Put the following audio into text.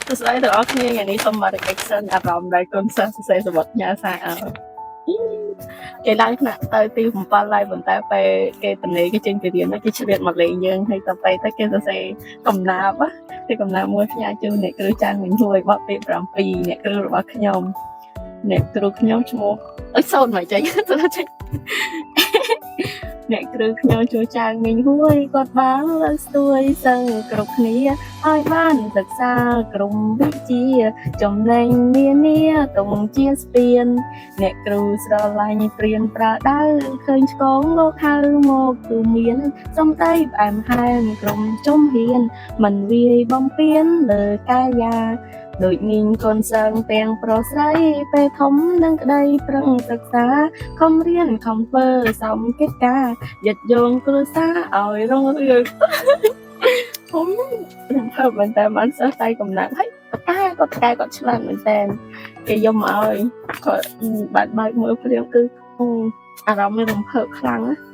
Terus saya tuh aku yang ini sama reaction around dari konser saya sebutnya saya cái live nè tới tiêu một ba live mình taไปcái tình này cái trên cái điện nó cái chuyện mặt lệ nhân hay taไปtới cái sẽ cầm nạp á cái cầm nạp mua nhà chưa này cứ trang mình thôi bác bị làm pì này cứ bác nhom này cứ nhom cho ở sau này chạy tôi nó chạy អ្នកគ្រូខ្ញុំចូលចាងមិញហួយគាត់បានលើកស្ទួយសឹងគ្រប់គ្នាឲ្យបានសិក្សាក្រុមវិជ្ជាចំណេញនានាតុងជាស្ពានអ្នកគ្រូស្រឡាញ់ព្រៀនប្រាដៅឃើញឆ្កងលោកហៅមកទូមានសំដីផ្អែមហែមក្រុមជំហានមិនវាយបំពេញលើកាយាដូចញញកូនសើងទាំងប្រុសស្រីពេលធំនឹងក្តីប្រឹងសិក្សាខំរៀនខំធ្វើសំកិច្ចការយិតយងគ្រួសារឲ្យរុងរឿងខ្ញុំរំភើបមែនតើបានសិស្សតែកំណាត់ហើយតកែគាត់ឆ្លាតមែនតើគេយកមកឲ្យគាត់បាត់បើកមើលព្រាមគឺអារម្មណ៍មានរំភើបខ្លាំងណា